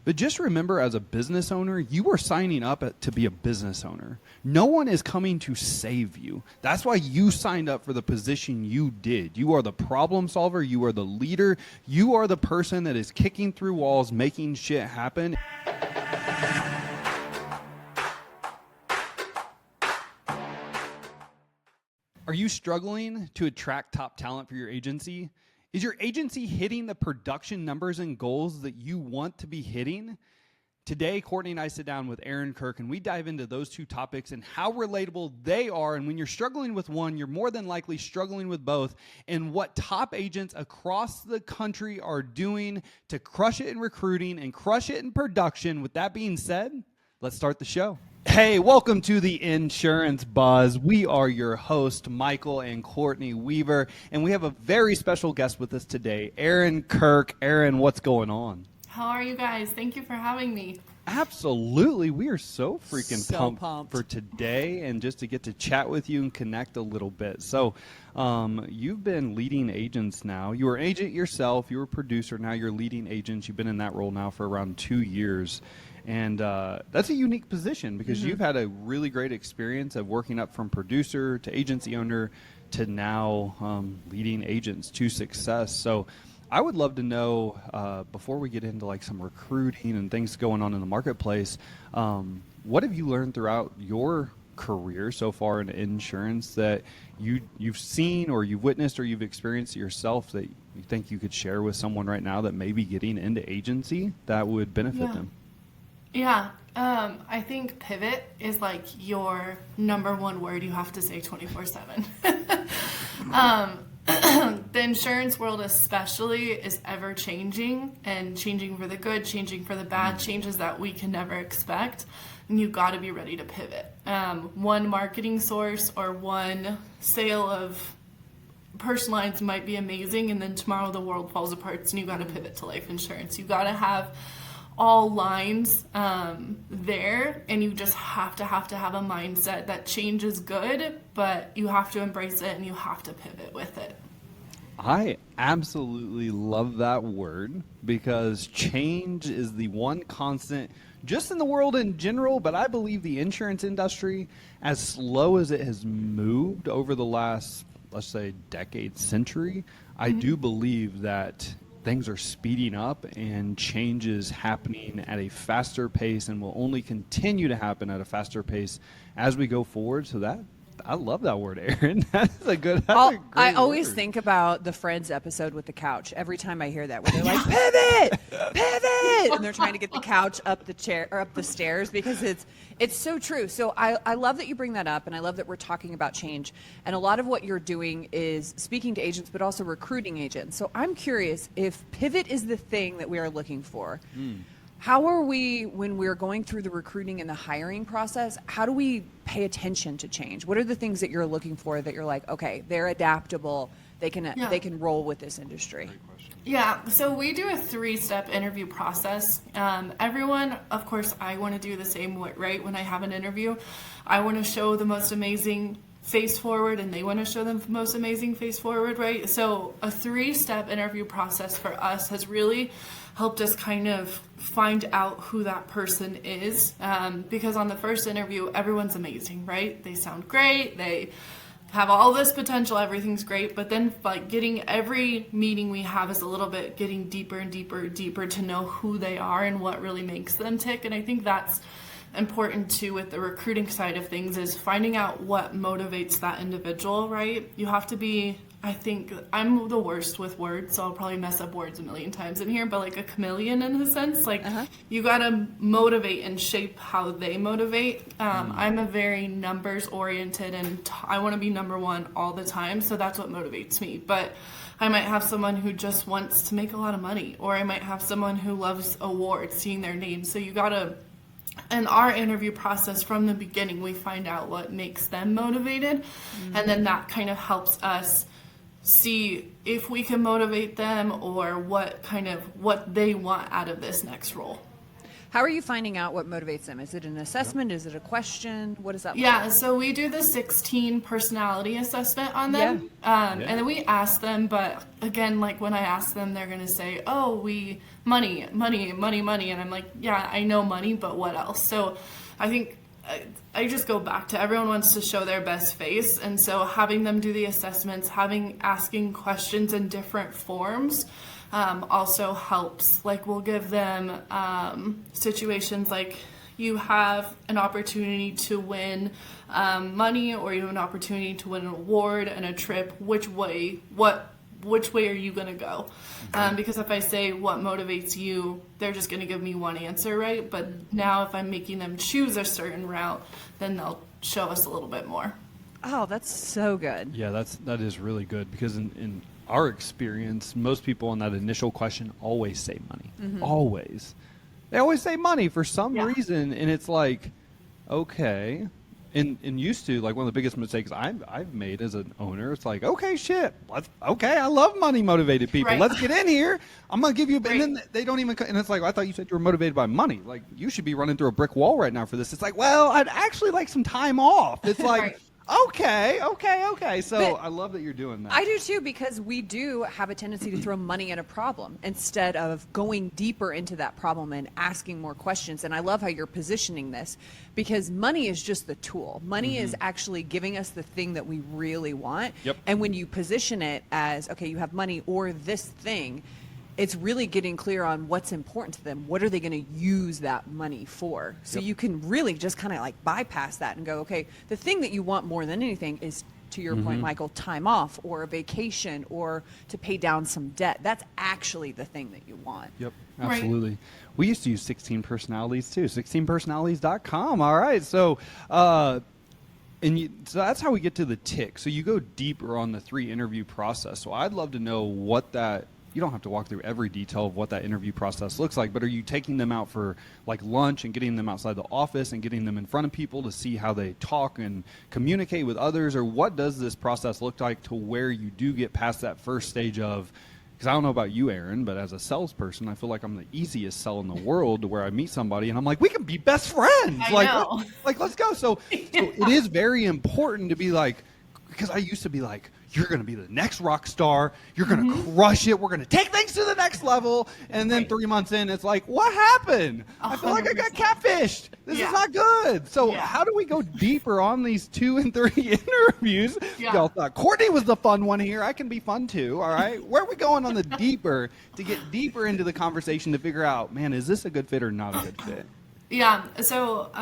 But just remember, as a business owner, you are signing up to be a business owner. No one is coming to save you. That's why you signed up for the position you did. You are the problem solver. You are the leader. You are the person that is kicking through walls, making shit happen. Are you struggling to attract top talent for your agency? Is your agency hitting the production numbers and goals that you want to be hitting? Today, Courtney and I sit down with Erin Kirk, and we dive into those two topics and how relatable they are. And when you're struggling with one, you're more than likely struggling with both, and what top agents across the country are doing to crush it in recruiting and crush it in production. With that being said, let's start the show. Hey, welcome to the Insurance Buzz. We are your host, Michael and Courtney Weaver, and we have a very special guest with us today, Erin Kirk. Erin, what's going on? How are you guys? Thank you for having me. Absolutely. We are so pumped for today and just to get to chat with you and connect a little bit. So you've been leading agents now. You were an agent yourself. You were a producer. Now you're leading agents. You've been in that role now for around 2 years. And that's a unique position because you've had a really great experience of working up from producer to agency owner to now leading agents to success. So I would love to know, before we get into like some recruiting and things going on in the marketplace, what have you learned throughout your career so far in insurance that you've seen or you've witnessed or you've experienced yourself that you think you could share with someone right now that may be getting into agency that would benefit them? Yeah, I think pivot is like your number one word you have to say 24/7. The insurance world especially is ever changing and changing for the good, changing for the bad, changes that we can never expect. And you got to be ready to pivot. One marketing source or one sale of personal lines might be amazing, and then tomorrow the world falls apart, and you got to pivot to life insurance. You got to have all lines there, and you just have to have a mindset that change is good, but you have to embrace it and you have to pivot with it. I absolutely love that word because change is the one constant just in the world in general, but I believe the insurance industry, as slow as it has moved over the last, let's say, decade, century, I do believe that things are speeding up and change is happening at a faster pace and will only continue to happen at a faster pace as we go forward. So that, I love that word, Erin. That's a great I always word. think about the Friends episode with the couch every time I hear that, where they're like, pivot, and they're trying to get the couch up the chair or up the stairs because it's so true. So I love that you bring that up, and I love that we're talking about change. And a lot of what you're doing is speaking to agents, but also recruiting agents. So I'm curious if pivot is the thing that we are looking for. How are we, when we're going through the recruiting and the hiring process, how do we pay attention to change? What are the things that you're looking for that you're like, okay, they're adaptable, they can roll with this industry? Yeah, so we do a 3-step interview process. Everyone, of course, I want to do the same way, right? When I have an interview, I want to show the most amazing face forward, and they want to show the most amazing face forward, right? So a 3-step interview process for us has really helped us kind of find out who that person is, because on the first interview, everyone's amazing, right? They sound great, they have all this potential, everything's great, but then like getting every meeting we have is a little bit getting deeper and deeper to know who they are and what really makes them tick. And I think that's important too with the recruiting side of things, is finding out what motivates that individual, right? You have to be, I think I'm the worst with words, so I'll probably mess up words a million times in here, but like a chameleon in a sense, like you gotta motivate and shape how they motivate. I'm a very numbers oriented, and I want to be number one all the time, so that's what motivates me. But I might have someone who just wants to make a lot of money, or I might have someone who loves awards, seeing their name. So you gotta, in our interview process from the beginning, we find out what makes them motivated, and then that kind of helps us see if we can motivate them or what they want out of this next role. How are you finding out what motivates them? Is it an assessment? Is it a question? What does that look Yeah, like? so we do the 16 personality assessment on them. And then we ask them, but again, like when I ask them, they're going to say, oh, money. And I'm like, yeah, I know money, but what else? So I think I just go back to everyone wants to show their best face. And so having them do the assessments, asking questions in different forms also helps. Like we'll give them situations like, you have an opportunity to win money, or you have an opportunity to win an award and a trip. Which way are you going to go? Because if I say what motivates you, they're just going to give me one answer, right? But now if I'm making them choose a certain route, then they'll show us a little bit more. Oh, that's so good. Yeah, that is really good, because in our experience, most people on that initial question always say money. Mm-hmm. Always. They always say money for some reason, and it's like, okay. And used to, like, one of the biggest mistakes I've made as an owner, it's like, okay, shit, I love money motivated people. Right. Let's get in here. I'm gonna give you, Right. and then they don't even. And it's like, I thought you said you were motivated by money. Like, you should be running through a brick wall right now for this. It's like, well, I'd actually like some time off. It's like. Right. Okay. So But I love that you're doing that. I do too, because we do have a tendency to throw money at a problem instead of going deeper into that problem and asking more questions. And I love how you're positioning this, because money is just the tool. Money is actually giving us the thing that we really want. Yep. And when you position it as, okay, you have money or this thing, it's really getting clear on what's important to them. What are they going to use that money for? So Yep. you can really just kind of like bypass that and go, okay, the thing that you want more than anything is, to your point, Michael, time off or a vacation or to pay down some debt. That's actually the thing that you want. Yep, Right. absolutely. We used to use 16 personalities too. 16personalities.com. All right. So, so that's how we get to the tick. So you go deeper on the 3 interview process. So I'd love to know what that. You don't have to walk through every detail of what that interview process looks like, but are you taking them out for like lunch and getting them outside the office and getting them in front of people to see how they talk and communicate with others? Or what does this process look like to where you do get past that first stage of, because I don't know about you, Erin, but as a salesperson, I feel like I'm the easiest sell in the world, to where I meet somebody and I'm like, we can be best friends. I like, know. let's go. So it is very important to be like, because I used to be like, you're going to be the next rock star. You're going to crush it. We're going to take things to the next level. And then 3 months in, it's like, what happened? I feel like I got 100%. catfished. This Yeah. is not good. So Yeah. how do we go deeper on these 2 and 3 interviews? Yeah. Y'all thought Courtney was the fun one here. I can be fun too. All right. Where are we going on the deeper to get deeper into the conversation to figure out, man, is this a good fit or not a good fit? Yeah, so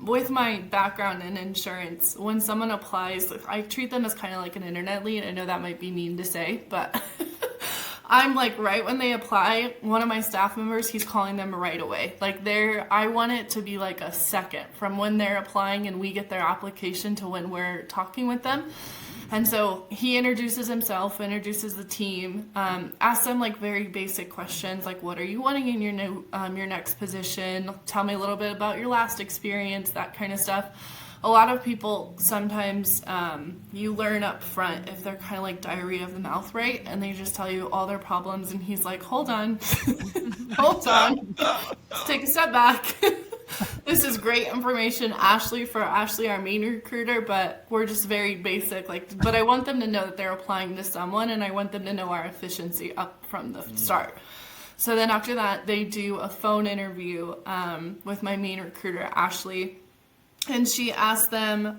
with my background in insurance, when someone applies, I treat them as kind of like an internet lead. I know that might be mean to say, but I'm like, right when they apply, one of my staff members, he's calling them right away. Like I want it to be like a second from when they're applying and we get their application to when we're talking with them. And so he introduces himself, introduces the team, asks them like very basic questions like, what are you wanting in your next position? Tell me a little bit about your last experience, that kind of stuff. A lot of people sometimes you learn up front if they're kind of like diarrhea of the mouth, right? And they just tell you all their problems, and he's like, hold on, hold on, let's take a step back. This is great information, Ashley, our main recruiter, but we're just very basic. But I want them to know that they're applying to someone, and I want them to know our efficiency up from the start. So then after that, they do a phone interview with my main recruiter, Ashley. And she asked them,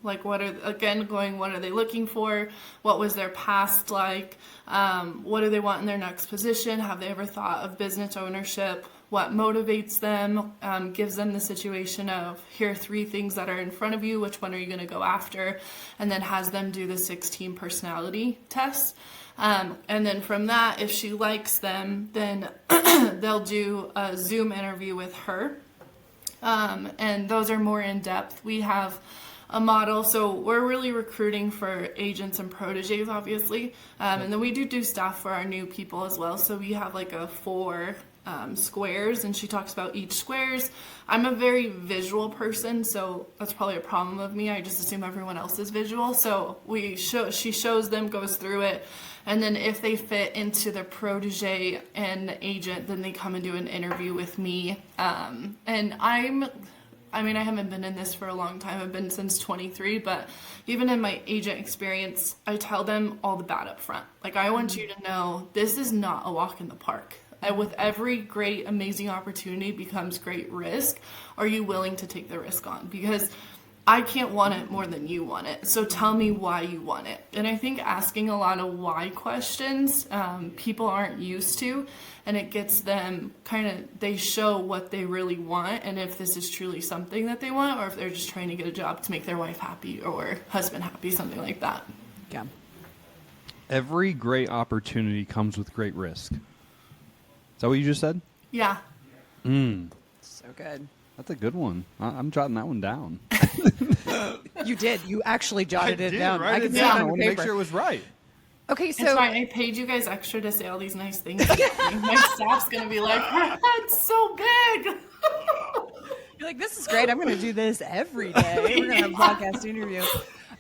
what are they looking for? What was their past like? What do they want in their next position? Have they ever thought of business ownership? What motivates them? Gives them the situation of, here are 3 things that are in front of you. Which one are you going to go after? And then has them do the 16 personality test. And then from that, if she likes them, then they'll do a Zoom interview with her. And those are more in depth. We have a model, so we're really recruiting for agents and proteges, obviously. And then we do staff for our new people as well. So we have like a 4 squares, and she talks about each squares. I'm a very visual person, so that's probably a problem of me. I just assume everyone else is visual. So she shows them, goes through it, and then if they fit into the protege and the agent, then they come and do an interview with me. And I haven't been in this for a long time. I've been since 23, but even in my agent experience, I tell them all the bad up front. Like, I want you to know this is not a walk in the park. And with every great, amazing opportunity becomes great risk. Are you willing to take the risk on? Because I can't want it more than you want it. So tell me why you want it. And I think asking a lot of why questions, people aren't used to, and it gets them they show what they really want, and if this is truly something that they want, or if they're just trying to get a job to make their wife happy or husband happy, something like that. Yeah. Every great opportunity comes with great risk. Is that what you just said? Yeah. So good. That's a good one. I'm jotting that one down. You did. You actually jotted it down. Right? I can see I it on want to your make paper. sure it was right. Okay, It's so fine. I paid you guys extra to say all these nice things. My staff's going to be like, her head's so big. you're like, this is great. I'm going to do this every day. We're going to have a podcast interview.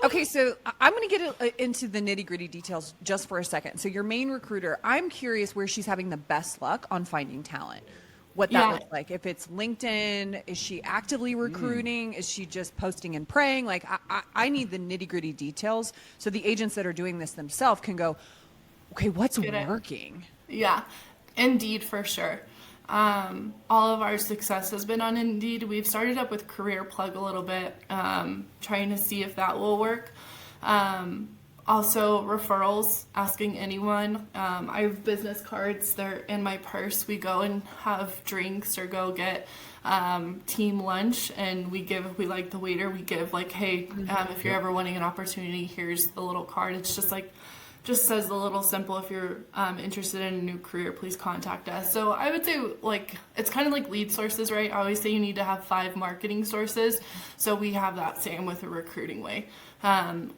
Okay, so I'm going to get into the nitty-gritty details just for a second. So your main recruiter, I'm curious where she's having the best luck on finding talent. What that looks like. If it's LinkedIn, is she actively recruiting? Is she just posting and praying? Like, I need the nitty-gritty details so the agents that are doing this themselves can go, okay, what's working? Yeah, Indeed for sure. All of our success has been on Indeed. We've started up with Career Plug a little bit, trying to see if that will work. Also referrals, asking anyone. I have business cards, they're in my purse. We go and have drinks or go get team lunch, and we like the waiter, we give like, hey, if you're ever wanting an opportunity, here's the little card. It's just says a little simple, if you're interested in a new career, please contact us. So I would say, like, it's kind of like lead sources, right? I always say you need to have 5 marketing sources. So we have that same with a recruiting way.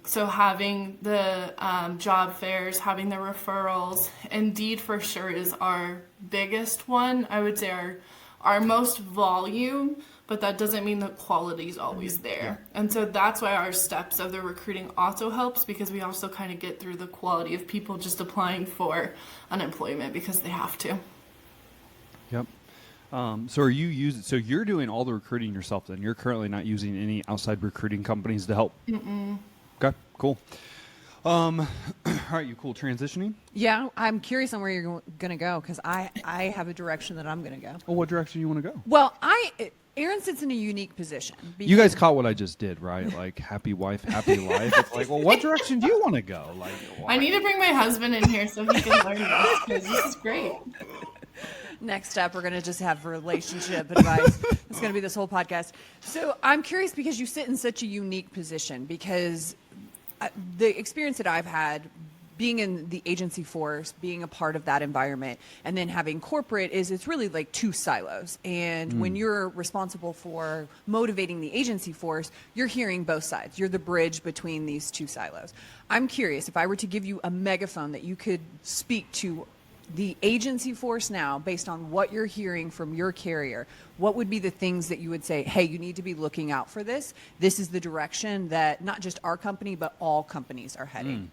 So having the job fairs, having the referrals, Indeed for sure is our biggest one. I would say our most volume, but that doesn't mean the quality is always there. And so that's why our steps of the recruiting also helps, because we also kind of get through the quality of people just applying for unemployment because they have to. Yep. So you're doing all the recruiting yourself then? You're currently not using any outside recruiting companies to help? Mm-mm. Okay, cool. All right, you cool transitioning? Yeah, I'm curious on where you're going to go, because I have a direction that I'm going to go. Well, what direction do you want to go? Well, Erin sits in a unique position. You guys caught what I just did, right? Like, happy wife, happy life. It's like, well, what direction do you want to go? Like, why? I need to bring my husband in here so he can learn this, because this is great. Next up, we're going to just have relationship advice. It's going to be this whole podcast. So I'm curious, because you sit in such a unique position, because the experience that I've had being in the agency force, being a part of that environment, and then having corporate it's really like 2 silos. And when you're responsible for motivating the agency force, you're hearing both sides. You're the bridge between these 2 silos. I'm curious, if I were to give you a megaphone that you could speak to the agency force now, based on what you're hearing from your carrier, what would be the things that you would say, hey, you need to be looking out for this? This is the direction that not just our company, but all companies are heading.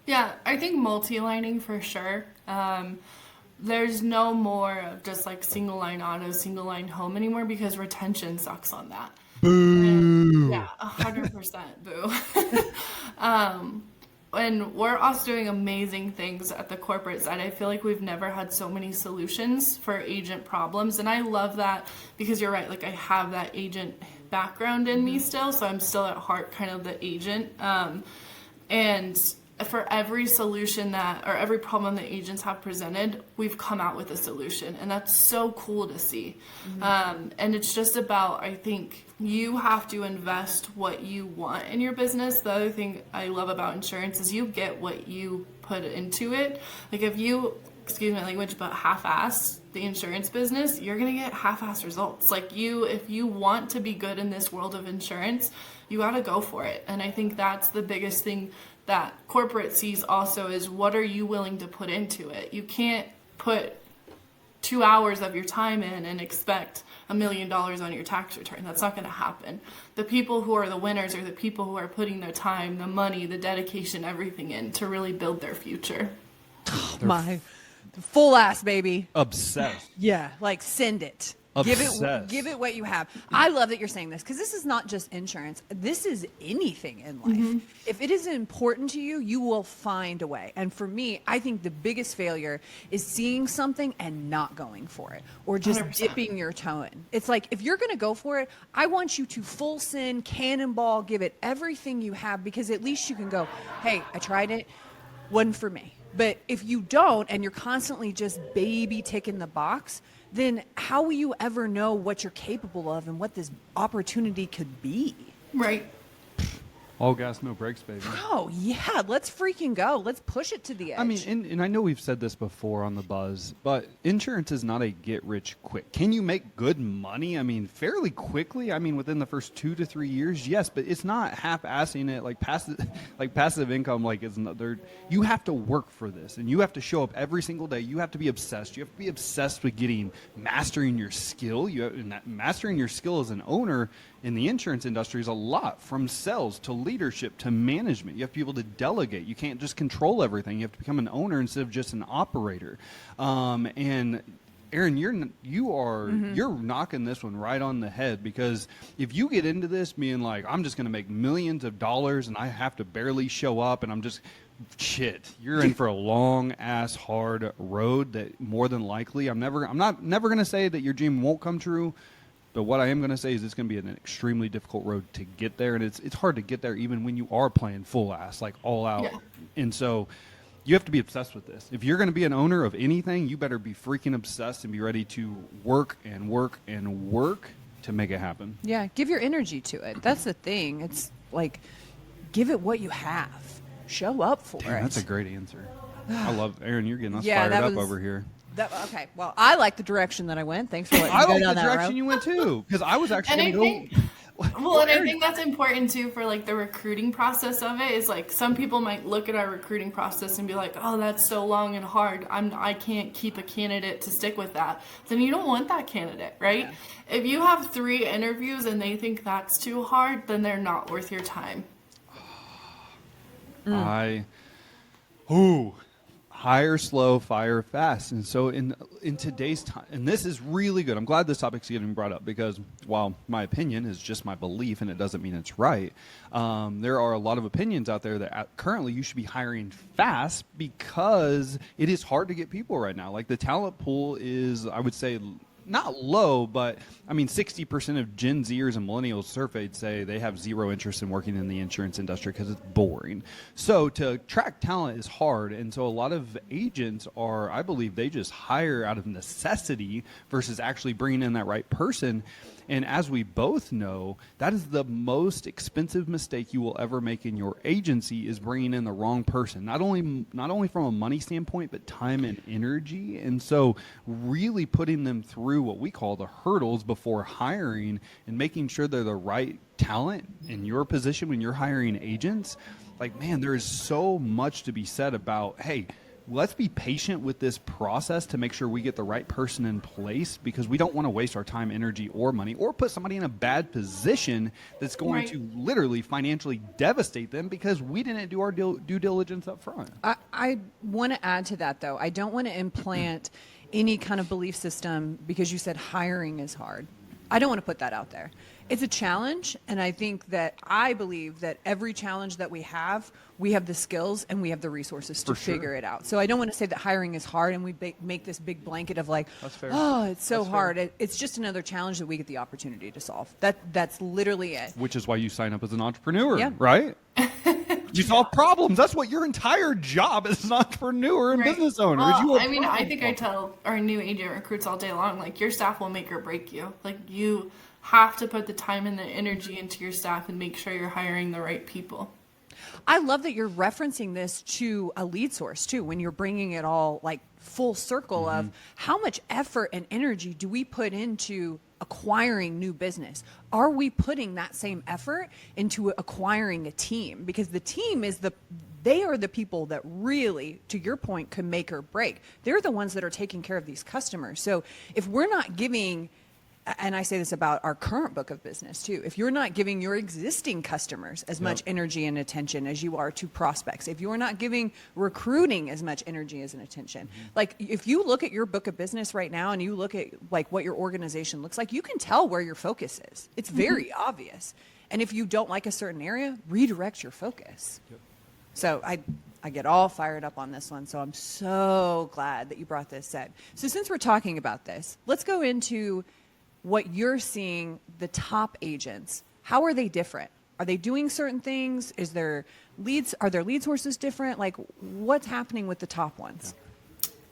Yeah, I think multi-lining for sure. There's no more of just like single line auto, single line home anymore, because retention sucks on that. Boo! Yeah, 100% boo. And we're also doing amazing things at the corporate side. I feel like we've never had so many solutions for agent problems. And I love that, because you're right, like I have that agent background in me still. So I'm still at heart kind of the agent. And for every solution or every problem that agents have presented, we've come out with a solution. And that's so cool to see. And it's just about, I think, you have to invest what you want in your business. The other thing I love about insurance is you get what you put into it. Like if you, excuse my language, but half-ass the insurance business, you're going to get half-ass results. Like if you want to be good in this world of insurance, you got to go for it. And I think that's the biggest thing that corporate sees also, is what are you willing to put into it? You can't put 2 hours of your time in and expect $1 million on your tax return. That's not going to happen. The people who are the winners are the people who are putting their time, the money, the dedication, everything in to really build their future. My full ass, baby. Obsessed. Yeah, like send it. Obsessed. Give it what you have. I love that you're saying this because this is not just insurance. This is anything in life. If it is important to you, you will find a way. And for me, I think the biggest failure is seeing something and not going for it or just 100%. dipping your toe in. It's like if you're going to go for it, I want you to full send, cannonball, give it everything you have because at least you can go, hey, I tried it, wasn't for me. But if you don't and you're constantly just baby ticking the box, then how will you ever know what you're capable of and what this opportunity could be? Right. All gas, no brakes, baby. Oh, yeah. Let's freaking go. Let's push it to the edge. I mean, and I know we've said this before on the buzz, but insurance is not a get rich quick. Can you make good money? I mean, fairly quickly. I mean, within the first 2 to 3 years, yes, but it's not half-assing it like passive income. Like it's not there. You have to work for this, and you have to show up every single day. You have to be obsessed. You have to be obsessed with mastering your skill. Mastering your skill as an owner in the insurance industry is a lot, from sales to leadership to management. You have to be able to delegate. You can't just control everything. You have to become an owner instead of just an operator. And Erin, you're knocking this one right on the head, because if you get into this being like, I'm just going to make millions of dollars and I have to barely show up and I'm just you're in for a long ass hard road that more than likely I'm never going to say that your dream won't come true. But what I am going to say is it's going to be an extremely difficult road to get there, and it's hard to get there even when you are playing full ass, like all out. Yeah. And so you have to be obsessed with this. If you're going to be an owner of anything, you better be freaking obsessed and be ready to work and work and work to make it happen. Yeah, give your energy to it. That's the thing. It's like, give it what you have. Show up for it. That's a great answer. I love, Erin, you're getting us fired up over here. Okay, well, I like the direction that I went. Thanks for letting me go down that road. I like the direction you went too, because I was actually going to go. Well, and I think that's important too for like the recruiting process of it. Is like some people might look at our recruiting process and be like, "Oh, that's so long and hard. I can't keep a candidate to stick with that." Then you don't want that candidate, right? Yeah. If you have 3 interviews and they think that's too hard, then they're not worth your time. Hire slow, fire fast. And so in today's time, and this is really good. I'm glad this topic's getting brought up, because while my opinion is just my belief and it doesn't mean it's right, there are a lot of opinions out there that currently you should be hiring fast, because it is hard to get people right now. Like the talent pool is, I would say, not low, but I mean, 60% of Gen Zers and millennials surveyed say they have zero interest in working in the insurance industry because it's boring. So to attract talent is hard. And so a lot of agents I believe they just hire out of necessity versus actually bringing in that right person. And as we both know, that is the most expensive mistake you will ever make in your agency, is bringing in the wrong person. Not only from a money standpoint, but time and energy. And so really putting them through what we call the hurdles before hiring and making sure they're the right talent in your position when you're hiring agents. Like, man, there is so much to be said about, hey, let's be patient with this process to make sure we get the right person in place, because we don't want to waste our time, energy, or money, or put somebody in a bad position that's going to literally financially devastate them because we didn't do our due diligence up front. I want to add to that, though. I don't want to implant any kind of belief system because you said hiring is hard. I don't want to put that out there. It's a challenge, and I believe that every challenge that we have the skills and we have the resources to figure it out. So I don't want to say that hiring is hard and we make this big blanket of like, oh, it's so hard. It's just another challenge that we get the opportunity to solve. That's literally it. Which is why you sign up as an entrepreneur, right? You solve problems. That's what your entire job as an entrepreneur and business owner is. I think I tell our new agent recruits all day long, like, your staff will make or break you. Like, you have to put the time and the energy into your staff and make sure you're hiring the right people. I love that you're referencing this to a lead source too, when you're bringing it all like full circle of how much effort and energy do we put into acquiring new business? Are we putting that same effort into acquiring a team? Because the team is the they are the people that really, to your point, can make or break. They're the ones that are taking care of these customers. So if we're not giving, and I say this about our current book of business too, if you're not giving your existing customers as much energy and attention as you are to prospects, if you're not giving recruiting as much energy as an attention, like if you look at your book of business right now and you look at like what your organization looks like, you can tell where your focus is. It's very obvious. And if you don't like a certain area, redirect your focus. So I get all fired up on this one. So I'm so glad that you brought this up. So since we're talking about this, let's go into what you're seeing, the top agents. How are they different? Are they doing certain things? Are their lead sources different? Like, what's happening with the top ones?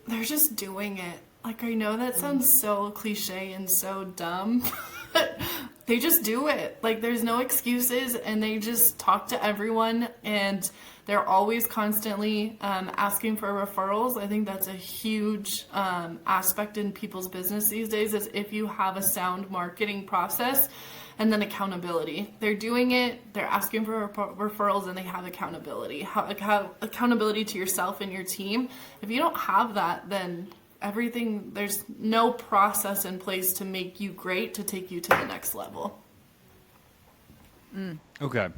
They're just doing it. Like, I know that sounds so cliche and so dumb, but they just do it. Like, there's no excuses, and they just talk to everyone, and they're always constantly asking for referrals. I think that's a huge aspect in people's business these days, is if you have a sound marketing process, and then accountability. They're doing it, they're asking for referrals, and they have accountability. Have accountability to yourself and your team. If you don't have that, then there's no process in place to make you great, to take you to the next level. Okay.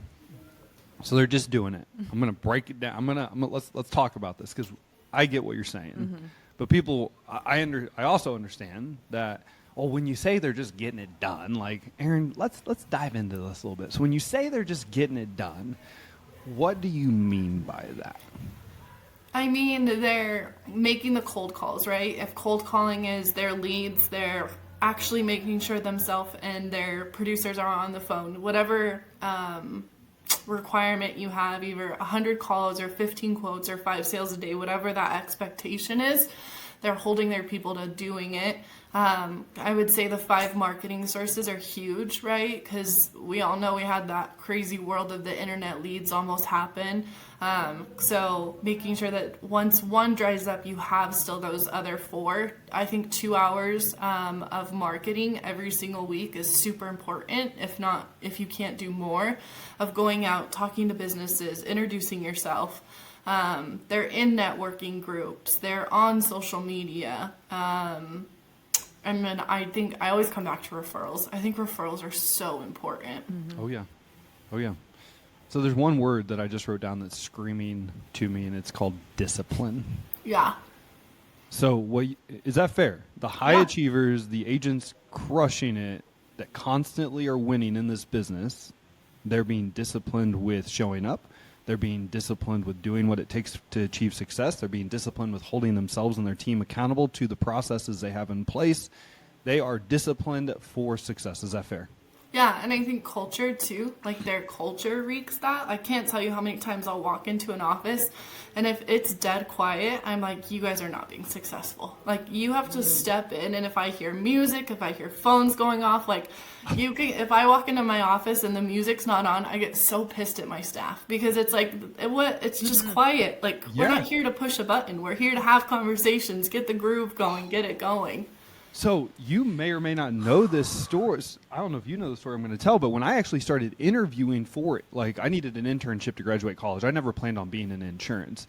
So they're just doing it. I'm going to break it down. Let's talk about this, because I get what you're saying. But people, I also understand that, when you say they're just getting it done, like, Erin, let's dive into this a little bit. So when you say they're just getting it done, what do you mean by that? I mean, they're making the cold calls, right? If cold calling is their leads, they're actually making sure themselves and their producers are on the phone. Whatever requirement you have, either 100 calls or 15 quotes or 5 sales a day, whatever that expectation is, they're holding their people to doing it. I would say the 5 marketing sources are huge, right? Because we all know we had that crazy world of the internet leads almost happen. So making sure that once one dries up, you have still those other 4. I think 2 hours of marketing every single week is super important. If you can't do more, of going out, talking to businesses, introducing yourself. They're in networking groups. They're on social media. And then I think I always come back to referrals. I think referrals are so important. Oh yeah. So there's one word that I just wrote down that's screaming to me, and it's called discipline. Yeah. So is that fair? The high achievers, the agents crushing it, that constantly are winning in this business, they're being disciplined with showing up. They're being disciplined with doing what it takes to achieve success. They're being disciplined with holding themselves and their team accountable to the processes they have in place. They are disciplined for success. Is that fair? Yeah, and I think culture too, like their culture reeks that. I can't tell you how many times I'll walk into an office, and if it's dead quiet, I'm like, you guys are not being successful. Like, you have to step in, and if I hear music, if I hear phones going off, like, if I walk into my office and the music's not on, I get so pissed at my staff, because it's like, it's just quiet. Like, we're not here to push a button. We're here to have conversations, get the groove going, get it going. So you may or may not know this story. I don't know if you know the story I'm going to tell, but when I actually started interviewing for it, like, I needed an internship to graduate college. I never planned on being in insurance.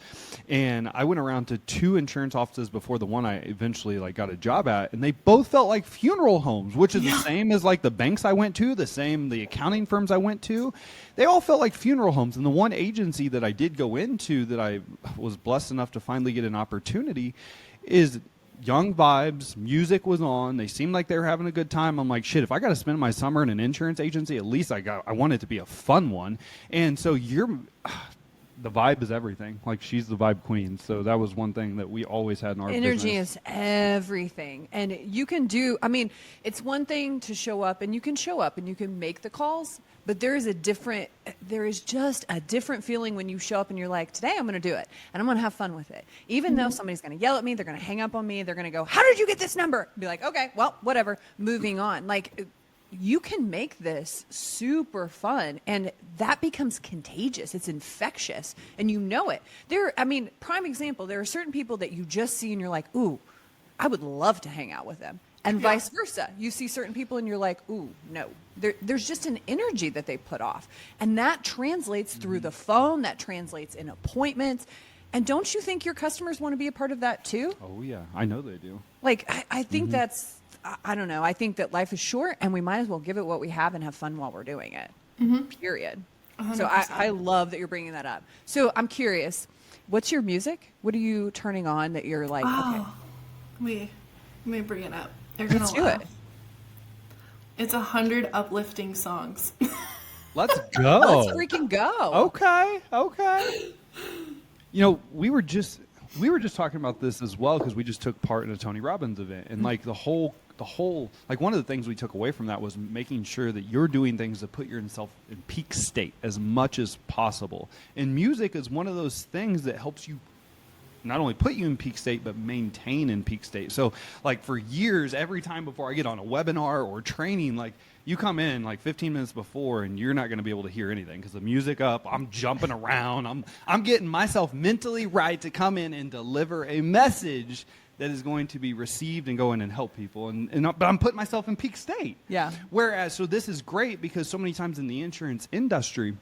And I went around to 2 insurance offices before the one I eventually got a job at, and they both felt like funeral homes, which is the same as like the banks I went to, the accounting firms I went to. They all felt like funeral homes. And the one agency that I did go into, that I was blessed enough to finally get an opportunity, is young vibes, music was on, they seemed like they were having a good time. I'm like, shit, if I got to spend my summer in an insurance agency, at least I want it to be a fun one. And so the vibe is everything. Like, she's the vibe queen. So that was one thing that we always had in our Energy business. is everything. And you can it's one thing to show up, and you can make the calls, but there is just a different feeling when you show up and you're like, today I'm going to do it, and I'm going to have fun with it. Even though somebody's going to yell at me, they're going to hang up on me, they're going to go, how did you get this number? Be like, okay, well, whatever, moving on. Like, you can make this super fun, and that becomes contagious. It's infectious, and you know it. Prime example, there are certain people that you just see and you're like, ooh, I would love to hang out with them. And vice versa. You see certain people and you're like, ooh, no. There's just an energy that they put off. And that translates through the phone, that translates in appointments. And don't you think your customers want to be a part of that too? Oh, yeah. I know they do. Like, I think that's, I don't know. I think that life is short and we might as well give it what we have and have fun while we're doing it. Period. 100%. So I love that you're bringing that up. So I'm curious, what's your music? What are you turning on that you're like, okay. Let me bring it up. Let's do it. It's 100 uplifting songs. Let's go. Let's freaking go. Okay. You know, we were just talking about this as well because we just took part in a Tony Robbins event, and like the whole like one of the things we took away from that was making sure that you're doing things to put yourself in peak state as much as possible. And music is one of those things that helps you not only put you in peak state, but maintain in peak state. So like for years, every time before I get on a webinar or training, like you come in like 15 minutes before and you're not going to be able to hear anything because the music up, I'm jumping around. I'm getting myself mentally right to come in and deliver a message that is going to be received and go in and help people. But I'm putting myself in peak state. Yeah. Whereas, so this is great because so many times in the insurance industry,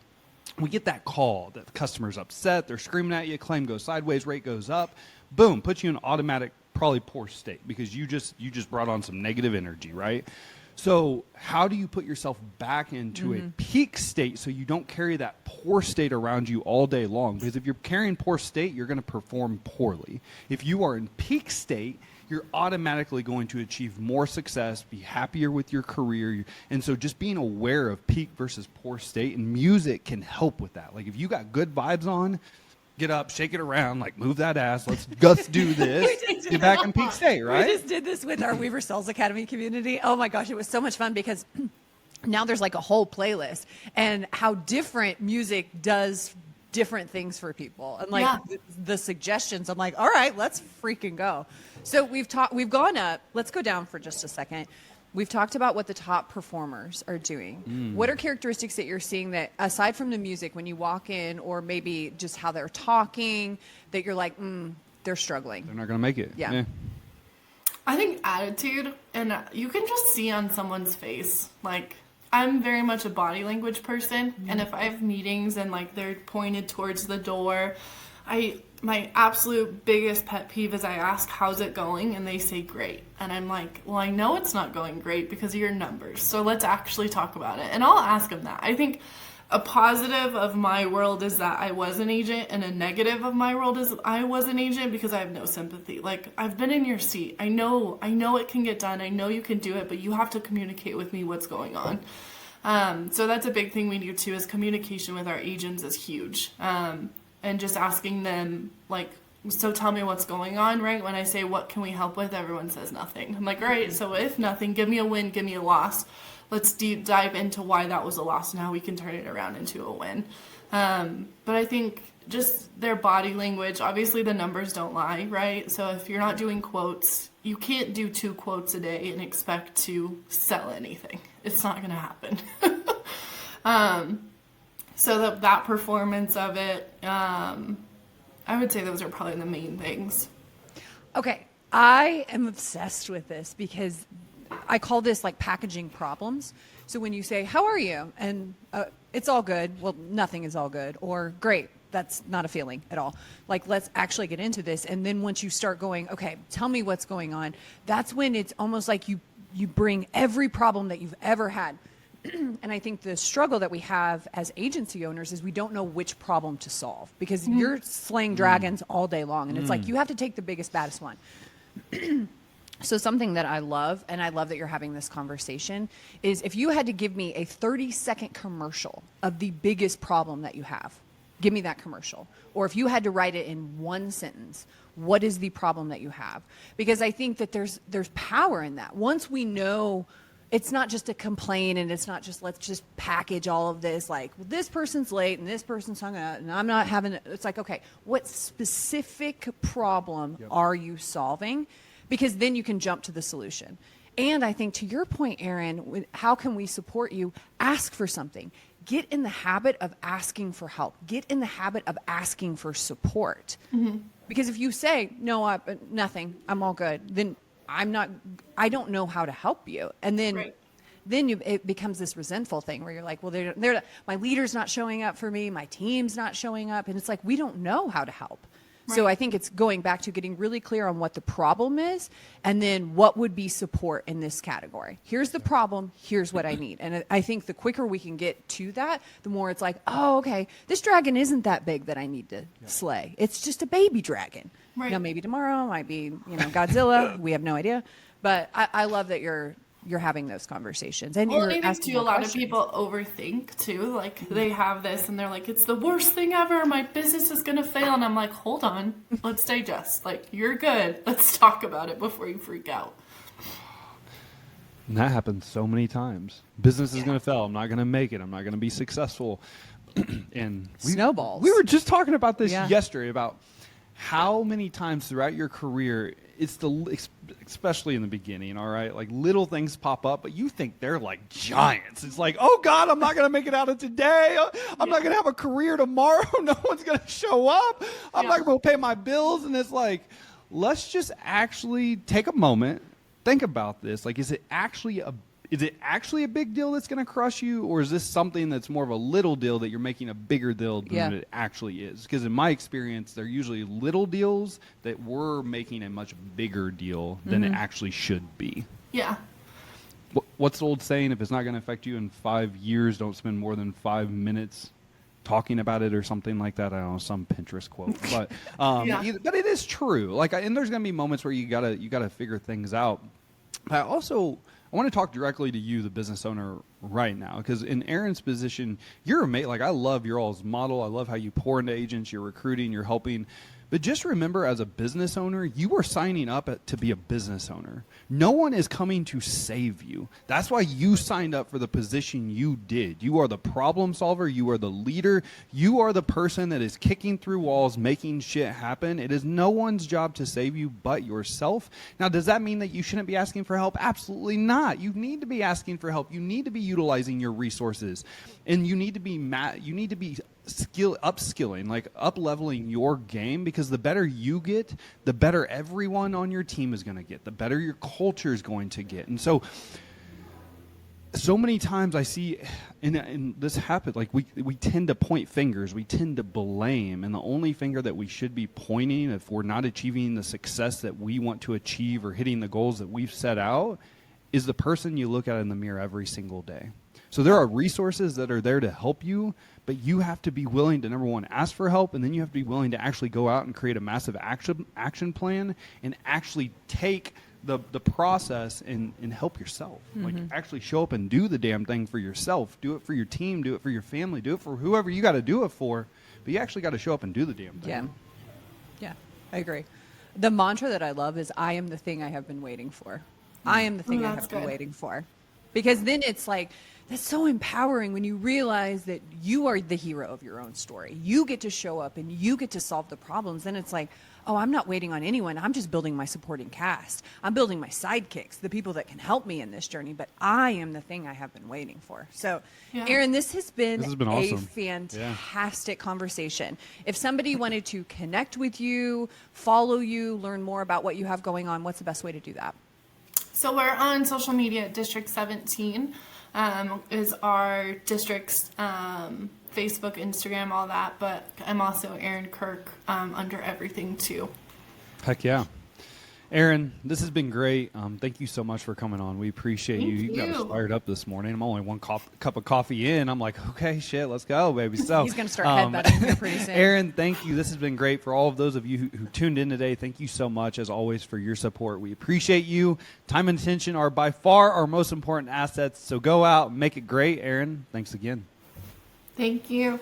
we get that call that the customer's upset, they're screaming at you, claim goes sideways, rate goes up, boom, puts you in automatic, probably poor state because you just brought on some negative energy, right? So how do you put yourself back into a peak state so you don't carry that poor state around you all day long? Because if you're carrying poor state, you're going to perform poorly. If you are in peak state, you're automatically going to achieve more success, be happier with your career. And so just being aware of peak versus poor state, and music can help with that. Like if you got good vibes on, get up, shake it around, like move that ass, let's do this. Get back in peak state, right? We just did this with our Weaver Sales Academy community. Oh my gosh, it was so much fun because now there's like a whole playlist and how different music does different things for people. And like the suggestions, I'm like, all right, let's freaking go. So we've gone up. Let's go down for just a second. We've talked about what the top performers are doing. What are characteristics that you're seeing that, aside from the music, when you walk in, or maybe just how they're talking, that you're like, they're struggling? They're not going to make it. Yeah. I think attitude, and you can just see on someone's face. Like, I'm very much a body language person, and if I have meetings and like they're pointed towards the door, my absolute biggest pet peeve is I ask, how's it going? And they say, great. And I'm like, well, I know it's not going great because of your numbers. So let's actually talk about it. And I'll ask them that. I think a positive of my world is that I was an agent, and a negative of my world is I was an agent because I have no sympathy. Like, I've been in your seat. I know it can get done. I know you can do it, but you have to communicate with me what's going on. So that's a big thing we do too, is communication with our agents is huge. And just asking them, like, so tell me what's going on, right? When I say, what can we help with? Everyone says nothing. I'm like, all right, so if nothing, give me a win, give me a loss. Let's deep dive into why that was a loss and how we can turn it around into a win. But I think just their body language, obviously the numbers don't lie, right? So if you're not doing quotes, you can't do 2 quotes a day and expect to sell anything. It's not going to happen. So that performance of it, I would say those are probably the main things. Okay, I am obsessed with this because I call this like packaging problems. So when you say, how are you? And it's all good. Well, nothing is all good. Or great. That's not a feeling at all. Like, let's actually get into this. And then once you start going, okay, tell me what's going on, that's when it's almost like you bring every problem that you've ever had. And I think the struggle that we have as agency owners is we don't know which problem to solve because you're slaying dragons all day long. And it's like, you have to take the biggest, baddest one. So something that I love, and I love that you're having this conversation, is if you had to give me a 30-second commercial of the biggest problem that you have, give me that commercial. Or if you had to write it in one sentence, what is the problem that you have? Because I think that there's power in that. Once we know, it's not just a complaint, and it's not just, let's just package all of this, like, well, this person's late and this person's hung up and I'm not having it. It's like, okay, what specific problem are you solving? Because then you can jump to the solution. And I think to your point, Erin, how can we support you? Ask for something. Get in the habit of asking for help. Get in the habit of asking for support. Because if you say, no, nothing, I'm all good, then I don't know how to help you. And then, Right. it becomes this resentful thing where you're like, well, my leader's not showing up for me. My team's not showing up. And it's like, we don't know how to help. So Right. I think it's going back to getting really clear on what the problem is and then what would be support in this category. Here's the problem. Here's what I need. And I think the quicker we can get to that, the more it's like, oh, okay, this dragon isn't that big that I need to slay. It's just a baby dragon. Right. Now, maybe tomorrow might be, Godzilla. We have no idea. But I love that you're having those conversations. And Well, you're I think asking too, a more lot questions. of people overthink too. Like they have this and they're like, it's the worst thing ever. My business is going to fail. And I'm like, hold on, let's digest. Like, you're good. Let's talk about it before you freak out. And that happens so many times. Business is going to fail. I'm not going to make it. I'm not going to be successful. And Snowballs. We were just talking about this Yeah. yesterday, about how many times throughout your career, especially in the beginning, all right, like little things pop up, but you think they're like giants. It's like, oh God, I'm not going to make it out of today. I'm not going to have a career tomorrow. No one's going to show up. I'm not going to pay my bills. And it's like, let's just actually take a moment, think about this. Like, is it actually a big deal that's going to crush you, or is this something that's more of a little deal that you're making a bigger deal than it actually is? Because in my experience, they're usually little deals that we're making a much bigger deal than it actually should be. Yeah. What's the old saying? If it's not going to affect you in 5 years, don't spend more than 5 minutes talking about it, or something like that. I don't know, some Pinterest quote, but but it is true. Like, and there's going to be moments where you gotta figure things out. But I want to talk directly to you, the business owner, right now, because in Erin's position, you're amazing. Like, I love your all's model. I love how you pour into agents, you're recruiting, you're helping. But just remember, as a business owner, you are signing up to be a business owner. No one is coming to save you. That's why you signed up for the position you did. You are the problem solver. You are the leader. You are the person that is kicking through walls, making shit happen. It is no one's job to save you but yourself. Now, does that mean that you shouldn't be asking for help? Absolutely not. You need to be asking for help. You need to be utilizing your resources, and you need to be upskilling, like up-leveling your game, because the better you get, the better everyone on your team is going to get, the better your culture is going to get. And so many times I see, and this happens, like we tend to point fingers, we tend to blame, and the only finger that we should be pointing if we're not achieving the success that we want to achieve or hitting the goals that we've set out is the person you look at in the mirror every single day. So there are resources that are there to help you, but you have to be willing to, number one, ask for help, and then you have to be willing to actually go out and create a massive action plan and actually take the process and help yourself. Like, actually show up and do the damn thing for yourself. Do it for your team. Do it for your family. Do it for whoever you got to do it for, but you actually got to show up and do the damn thing. Yeah, I agree. The mantra that I love is, I am the thing I have been waiting for. I am the thing I have been waiting for. Because then it's like, that's so empowering when you realize that you are the hero of your own story. You get to show up and you get to solve the problems. Then it's like, oh, I'm not waiting on anyone. I'm just building my supporting cast. I'm building my sidekicks, the people that can help me in this journey. But I am the thing I have been waiting for. So, Erin, this has been awesome. a fantastic conversation. If somebody wanted to connect with you, follow you, learn more about what you have going on, what's the best way to do that? So we're on social media. District 17 is our district's Facebook, Instagram, all that. But I'm also Erin Kirk under everything too. Heck yeah. Erin, this has been great. Thank you so much for coming on. We appreciate you. You got us fired up this morning. I'm only one cup of coffee in. I'm like, okay, shit, let's go, baby. So he's going to start headbutting here pretty soon. Erin, thank you. This has been great. For all of those of you who tuned in today, thank you so much, as always, for your support. We appreciate you. Time and attention are by far our most important assets. So go out and make it great. Erin, thanks again. Thank you.